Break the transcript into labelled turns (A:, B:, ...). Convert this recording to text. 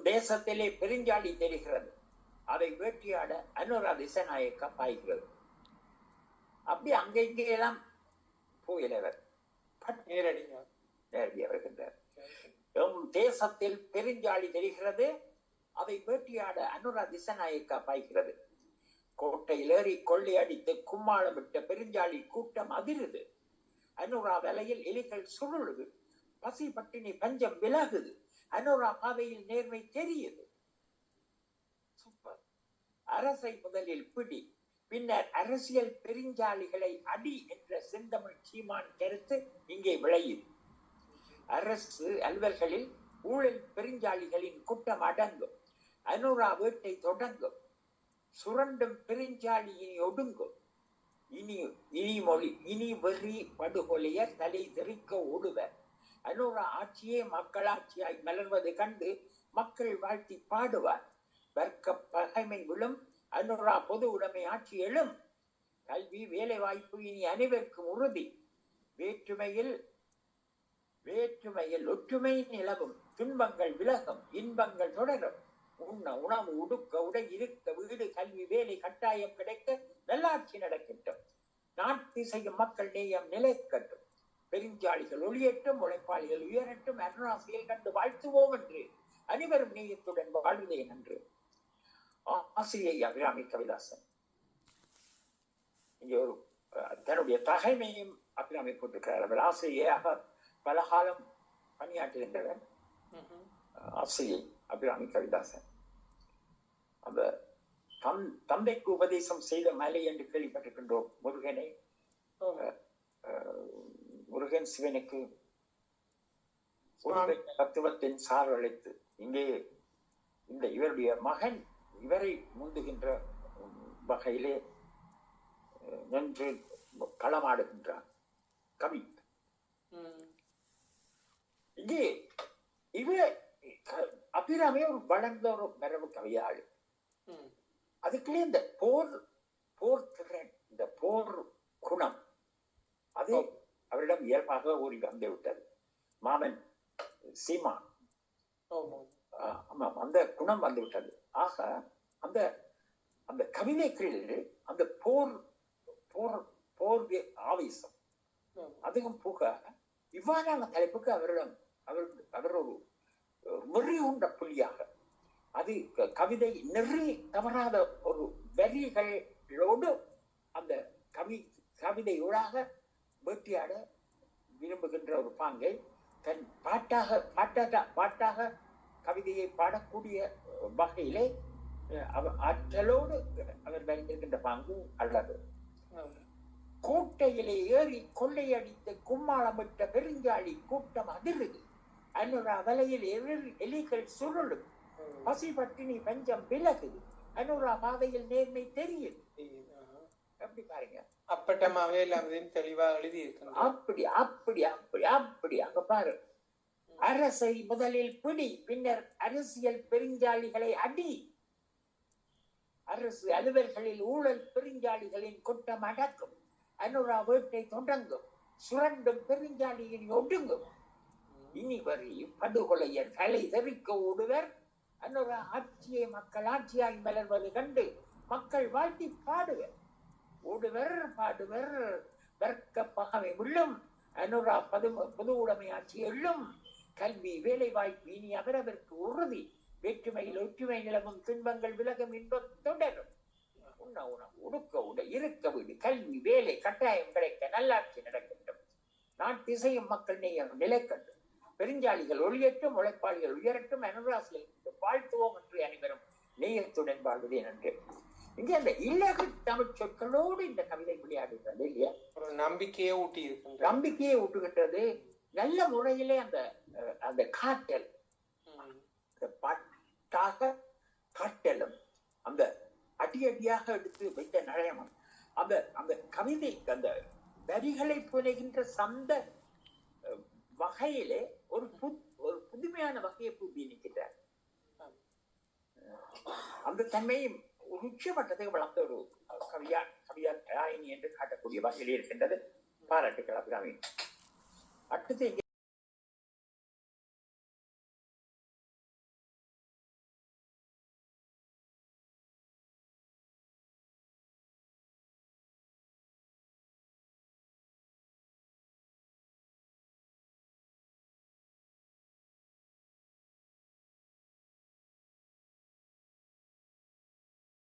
A: தேசத்திலே பெருஞ்சாடி தெரிகிறது, அதை வேட்டியாட அனுரா திசநாயக்க பாய்கிறது. அப்படி அங்கே இங்கேயெல்லாம் போயிலவர் நேரடியாக வருகின்றார். தேசத்தில் பெருஞ்சாடி தெரிகிறது, அதை வேட்டியாட அனுரா திசநாயக்கா பாய்கிறது. கோட்டையில் ஏறி கொள்ளையடித்து கும்மாளமிட்ட பெருஞ்சாளி கூட்டம் அதிருது. அனுரா வலையில் எலிகள் சுருளுது. பசி பட்டினி பஞ்சம் விலகுது. அனுரா பாதையில் நேர்மை தெரியுது. சூப்பர். அரசை முதலில் பிடி, பின்னர் அரசியல் பெருஞ்சாளிகளை அடி என்ற செந்தமிழ் சீமான் கருத்து இங்கே விளையுது. அரசு அலுவல்களில் ஊழல் பெருஞ்சாளிகளின் கூட்டம் அடங்கும். அனுரா வீட்டை தொடங்கும். சுரண்டும் பெருஞ்சாளி இனி ஒடுங்கும். இனி வெறி படுகொலையர் தலை தெறிக்க ஓடுவர். அனுரா ஆட்சியே மக்களாட்சியாய் மலர்வது கண்டு மக்கள் வாழ்த்தி பாடுவார். வர்க்க பகைமை விழும், அனுரா பொது உடைமை ஆட்சி எழும். கல்வி வேலை வாய்ப்பு இனி அனைவருக்கும் உறுதி. வேற்றுமையில் ஒற்றுமை நிலவும். துன்பங்கள் விலகும், இன்பங்கள் தொடரும். உண்ண உணவு, உடுக்க உடை, இருக்க வீடு, கல்வி வேலை கட்டாயம் கிடைக்க நல்லாட்சி நடக்கட்டும். நாட்டு செய்யும் மக்கள் நேயம் நிலைக்கட்டும். பெருஞ்சாளிகள் ஒளியட்டும், உழைப்பாளிகள் உயரட்டும். அனுரா செயல் கண்டு வாழ்த்துவோம் என்று அனைவரும் நேயத்துடன் வாழ்வதே நன்று. ஆசிரியை அபிராமி கவிதாசன் இங்கே ஒரு தன்னுடைய தகைமையும் அபிராமி போட்டிருக்கிறார். அவர் ஆசிரியையாக பல காலம் பணியாற்றுகின்றனர். ஆசிரியை அபிராமி கவிதாசன் அந்த தந்தைக்கு உபதேசம் செய்த மலை என்று கேள்விப்பட்டிருக்கின்றோம். முருகன் சிவனுக்கு தத்துவத்தின் சார் அழைத்து இங்கே இந்த இவருடைய மகன் இவரை முந்துகின்ற வகையிலே நின்று களமாடுகின்றார் கவி. இங்கே இவ அபிராமே ஒரு வளர்ந்த ஒரு மரபு கவியாளு. அதுக்குள்ளே இந்த போர் திறன், இந்த போர் குணம் அது அவரிடம் இயல்பாக ஊறி வந்து விட்டது. மாமன் சீமான் அந்த குணம் வந்து விட்டது. ஆக அந்த அந்த கவிதைகளில் அந்த போர் ஆவேசம் அதிகம் போக இவ்வாறான தலைப்புக்கு அவர் ஒரு வெறி கொண்ட புள்ளியாக அது கவிதை நெறி தவறாத ஒரு வரிகளோடு அந்த கவிதையோடாக வேட்டியாட விரும்புகின்ற ஒரு பாங்கை தன் பாட்டாக கவிதையை பாடக்கூடிய வகையிலே ஆற்றலோடு அவர் வரைந்திருக்கின்ற பாங்கு அல்லது. கோட்டையிலே ஏறி கொள்ளையடித்து கும்மாளமிட்ட பெருஞ்சாளி கூட்டம் அதிருது. அனுரா வலையில் எலிகள் சுருளும். பசி பட்டினி பஞ்சம் விலகுது. அனுரா பாதையில் நேர்மை தெரியுது. அப்படி பாருங்க,
B: அப்பட்டமாவே எல்லாத்தையும் தெளிவா எழுதி இருக்கு.
A: அப்படி அங்க பாரு. அரசை முதலில் பிடி, பின்னர் அரசியல் பெருஞ்சாளிகளை அடி. அரசு அலுவல்களில் ஊழல் பெருஞ்சாளிகளின் கூட்டம் அடக்கும். அனுரா வீட்டை தொடங்கும். சுரண்டும் பெருஞ்சாளியின் ஒடுங்கும். இனி வரி படுகொலையர் தலை தெறிக்க ஓடுவர். அனுரா ஆட்சியை மக்கள் ஆட்சியாய் மலர்வது கண்டு மக்கள் வாழ்த்தி பாடுவர். ஓடுவர் பாடுவர் வர்க்க பகமை உள்ளும். அனுரா பொது உடைமை ஆட்சி எள்ளும். கல்வி வேலை வாய்ப்பு இனி அவரவருக்கு உறுதி. வேற்றுமையில் ஒற்றுமை நிலவும். துன்பங்கள் விலகும், இன்பம் தொடரும். உண்ண உணவு, உடுக்க உடை, இருக்க வீடு, கல்வி வேலை கட்டாயம் கிடைக்க நல்லாட்சி நடக்கட்டும். நாட்டு இசையும் மக்கள் நேயம் நிலைக்கட்டும். பெருஞ்சாளிகள் ஒளியட்டும், உழைப்பாளிகள் உயரட்டும். அனுராசியில் வாழ்த்துவோம் என்று அனைவரும் நேயத்துடன் வாழ்வதே நன்று. இங்கே அந்த இலகு தமிழ் சொற்களோடு இந்த கவிதை விளையாடுகிறது இல்லையா?
B: ஒரு நம்பிக்கையை
A: ஊட்டுகின்றது. நல்ல முறையிலே அந்த காட்டல், பாட்டாக காட்டலும், அந்த அடியாக எடுத்து வைத்த நடையமும், அந்த கவிதை அந்த வரிகளை புனைகின்ற சந்த வகையிலே ஒரு புதுமையான வகையை பூட்டி நிற்கிறார். அந்த தன்மையும் ஒரு உச்சமட்டத்தை வளர்ந்த ஒரு கவியார் தயாரினி என்று காட்டக்கூடிய வகையிலே இருக்கின்றது. பாராட்டுக்கள் அபிராமி. அடுத்து